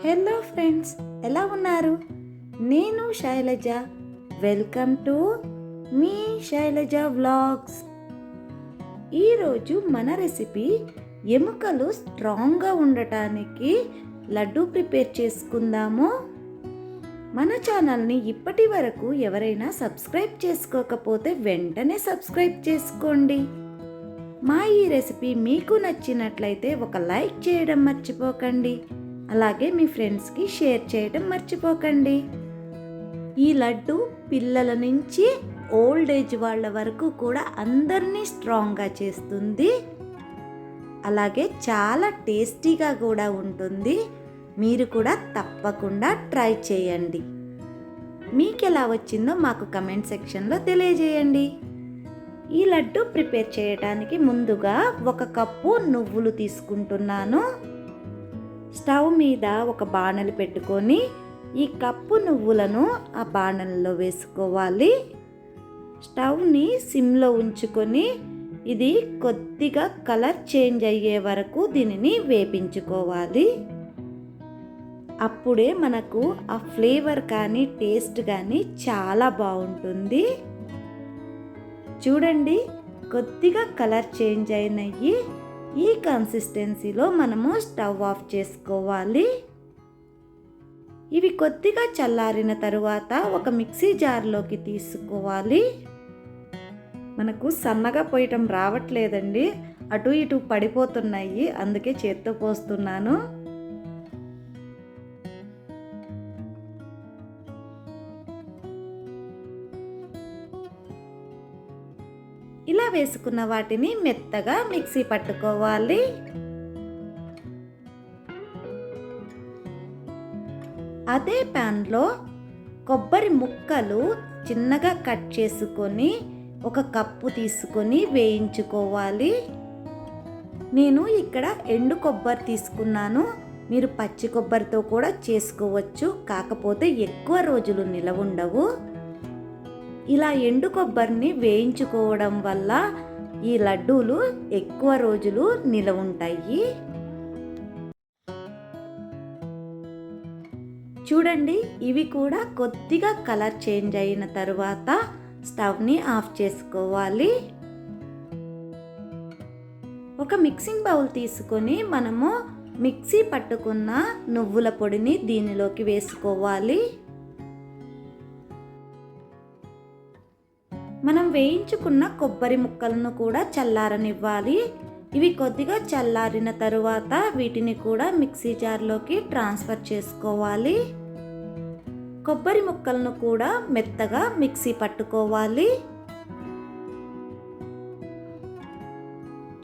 Hello friends, ఎలా ఉన్నారు? నేను శైలజ. వెల్కమ్ టు మీ శైలజ వ్లాగ్స్. ఈరోజు మన రెసిపీ ఎముకలు స్ట్రాంగ్గా ఉండటానికి లడ్డు ప్రిపేర్ చేసుకుందాము. మన ఛానల్ని ఇప్పటి వరకు ఎవరైనా సబ్స్క్రైబ్ చేసుకోకపోతే వెంటనే సబ్స్క్రైబ్ చేసుకోండి. మా ఈ రెసిపీ మీకు నచ్చినట్లయితే ఒక లైక్ చేయడం మర్చిపోకండి. అలాగే మీ ఫ్రెండ్స్కి షేర్ చేయడం మర్చిపోకండి. ఈ లడ్డు పిల్లల నుంచి ఓల్డ్ ఏజ్ వాళ్ళ వరకు కూడా అందరినీ స్ట్రాంగ్గా చేస్తుంది. అలాగే చాలా టేస్టీగా కూడా ఉంటుంది. మీరు కూడా తప్పకుండా ట్రై చేయండి. మీకు ఎలా వచ్చిందో మాకు కమెంట్ సెక్షన్లో తెలియజేయండి. ఈ లడ్డు ప్రిపేర్ చేయడానికి ముందుగా 1 కప్పు నువ్వులు తీసుకుంటున్నాను. స్టవ్ మీద ఒక బాణలి పెట్టుకొని ఈ కప్పు నువ్వులను ఆ బాణలిలో వేసుకోవాలి. స్టవ్ని సిమ్లో ఉంచుకొని ఇది కొద్దిగా కలర్ చేంజ్ అయ్యే వరకు దీనిని వేపించుకోవాలి. అప్పుడే మనకు ఆ ఫ్లేవర్ కానీ టేస్ట్ కానీ చాలా బాగుంటుంది. చూడండి, కొద్దిగా కలర్ చేంజ్ అయినాయి. ఈ కన్సిస్టెన్సీలో మనము స్టవ్ ఆఫ్ చేసుకోవాలి. ఇవి కొద్దిగా చల్లారిన తరువాత ఒక మిక్సీ జార్లోకి తీసుకోవాలి. మనకు సన్నగా పోయటం రావట్లేదండి, అటు ఇటు పడిపోతున్నాయి, అందుకే చేత్తో పోస్తున్నాను. ఇలా వేసుకున్న వాటిని మెత్తగా మిక్సీ పట్టుకోవాలి. అదే ప్యాన్లో కొబ్బరి ముక్కలు చిన్నగా కట్ చేసుకొని 1 కప్పు తీసుకొని వేయించుకోవాలి. నేను ఇక్కడ ఎండు కొబ్బరి తీసుకున్నాను. మీరు పచ్చి కొబ్బరితో కూడా చేసుకోవచ్చు, కాకపోతే ఎక్కువ రోజులు నిలవ ఉండవు. ఇలా ఎండు కొబ్బరిని వేయించుకోవడం వల్ల ఈ లడ్డూలు ఎక్కువ రోజులు నిలవ ఉంటాయి. చూడండి, ఇవి కూడా కొద్దిగా కలర్ చేంజ్ అయిన తరువాత స్టవ్ని ఆఫ్ చేసుకోవాలి. ఒక మిక్సింగ్ బౌల్ తీసుకొని మనము మిక్సీ పట్టుకున్న నువ్వుల పొడిని దీనిలోకి వేసుకోవాలి. మనం వేయించుకున్న కొబ్బరి ముక్కలను కూడా చల్లారనివ్వాలి. ఇవి కొద్దిగా చల్లారిన తరువాత వీటిని కూడా మిక్సీ జార్లోకి ట్రాన్స్ఫర్ చేసుకోవాలి. కొబ్బరి ముక్కలను కూడా మెత్తగా మిక్సీ పట్టుకోవాలి.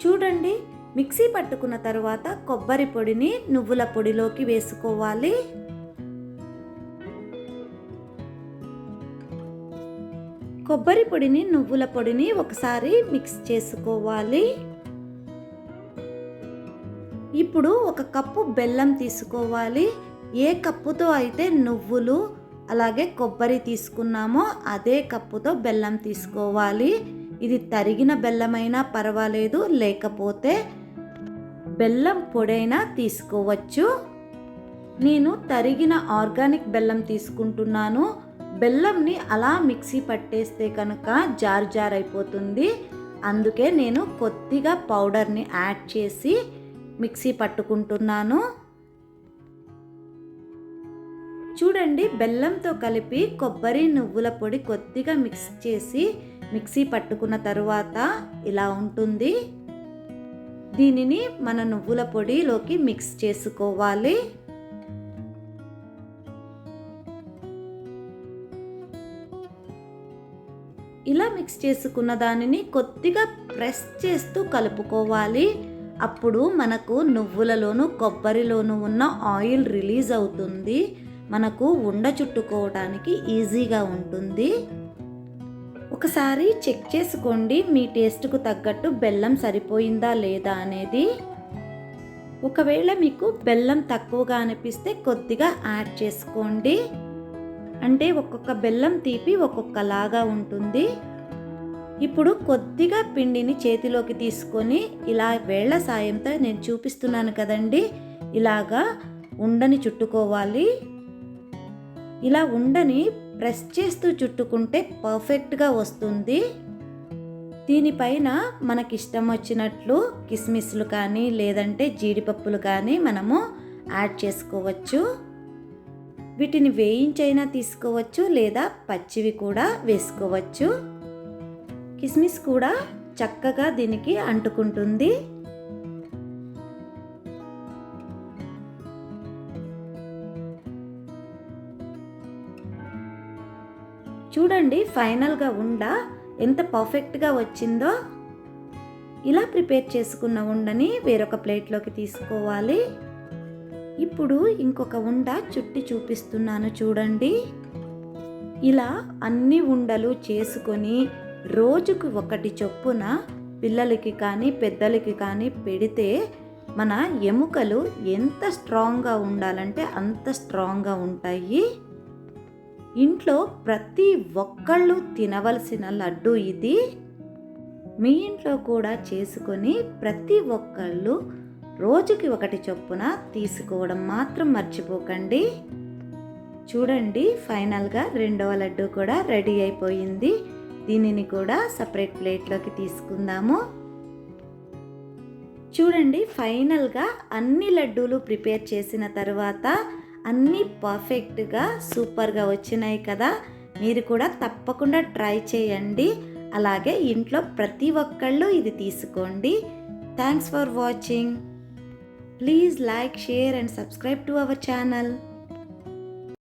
చూడండి, మిక్సీ పట్టుకున్న తరువాత కొబ్బరి పొడిని నువ్వుల పొడిలోకి వేసుకోవాలి. కొబ్బరి పొడిని నువ్వుల పొడిని ఒకసారి మిక్స్ చేసుకోవాలి. ఇప్పుడు 1 కప్పు బెల్లం తీసుకోవాలి. ఏ కప్పుతో అయితే నువ్వులు అలాగే కొబ్బరి తీసుకున్నామో అదే కప్పుతో బెల్లం తీసుకోవాలి. ఇది తరిగిన బెల్లమైనా పర్వాలేదు, లేకపోతే బెల్లం పొడైనా తీసుకోవచ్చు. నేను తరిగిన ఆర్గానిక్ బెల్లం తీసుకుంటున్నాను. బెల్లంని అలా మిక్సీ పట్టేస్తే కనుక జారు జారు అయిపోతుంది. అందుకే నేను కొద్దిగా పౌడర్ని యాడ్ చేసి మిక్సీ పట్టుకుంటున్నాను. చూడండి, బెల్లంతో కలిపి కొబ్బరి నువ్వుల పొడి కొద్దిగా మిక్స్ చేసి మిక్సీ పట్టుకున్న తరువాత ఇలా ఉంటుంది. దీనిని మన నువ్వుల పొడిలోకి మిక్స్ చేసుకోవాలి. ఇలా మిక్స్ చేసుకున్న దానిని కొద్దిగా ప్రెస్ చేస్తూ కలుపుకోవాలి. అప్పుడు మనకు నువ్వులలోను కొబ్బరిలోను ఉన్న ఆయిల్ రిలీజ్ అవుతుంది. మనకు ఉండ చుట్టుకోవడానికి ఈజీగా ఉంటుంది. ఒకసారి చెక్ చేసుకోండి, మీ టేస్ట్కు తగ్గట్టు బెల్లం సరిపోయిందా లేదా అనేది. ఒకవేళ మీకు బెల్లం తక్కువగా అనిపిస్తే కొద్దిగా యాడ్ చేసుకోండి. అంటే ఒక్కొక్క బెల్లం తీపి ఒక్కొక్కలాగా ఉంటుంది. ఇప్పుడు కొద్దిగా పిండిని చేతిలోకి తీసుకొని ఇలా వేళ్ల సాయంతో నేను చూపిస్తున్నాను కదండి, ఇలాగా ఉండని చుట్టుకోవాలి. ఇలా ఉండని ప్రెస్ చేస్తూ చుట్టుకుంటే పర్ఫెక్ట్గా వస్తుంది. దీనిపైన మనకిష్టం వచ్చినట్లు కిస్మిస్లు కానీ లేదంటే జీడిపప్పులు కానీ మనము యాడ్ చేసుకోవచ్చు. వీటిని వేయించైనా తీసుకోవచ్చు లేదా పచ్చివి కూడా వేసుకోవచ్చు. కిస్మిస్ కూడా చక్కగా దీనికి అంటుకుంటుంది. చూడండి ఫైనల్గా ఉండ ఎంత పర్ఫెక్ట్గా వచ్చిందో. ఇలా ప్రిపేర్ చేసుకున్న ఉండని వేరొక ప్లేట్లోకి తీసుకోవాలి. ఇప్పుడు ఇంకొక ఉండ చుట్టి చూపిస్తున్నాను చూడండి. ఇలా అన్ని ఉండలు చేసుకొని రోజుకు ఒకటి చొప్పున పిల్లలకి కానీ పెద్దలకి కానీ పెడితే మన ఎముకలు ఎంత స్ట్రాంగ్గా ఉండాలంటే అంత స్ట్రాంగ్గా ఉంటాయి. ఇంట్లో ప్రతి ఒక్కళ్ళు తినవలసిన లడ్డు ఇది. మీ ఇంట్లో కూడా చేసుకొని ప్రతి ఒక్కళ్ళు రోజుకి ఒకటి చొప్పున తీసుకోవడం మాత్రం మర్చిపోకండి. చూడండి ఫైనల్గా రెండవ లడ్డు కూడా రెడీ అయిపోయింది. దీనిని కూడా సపరేట్ ప్లేట్లోకి తీసుకుందాము. చూడండి ఫైనల్గా అన్ని లడ్డూలు ప్రిపేర్ చేసిన తర్వాత అన్నీ పర్ఫెక్ట్గా సూపర్గా వచ్చినాయి కదా. మీరు కూడా తప్పకుండా ట్రై చేయండి. అలాగే ఇంట్లో ప్రతి ఒక్కళ్ళు ఇది తీసుకోండి. Thanks for watching. Please like, share and subscribe to our channel.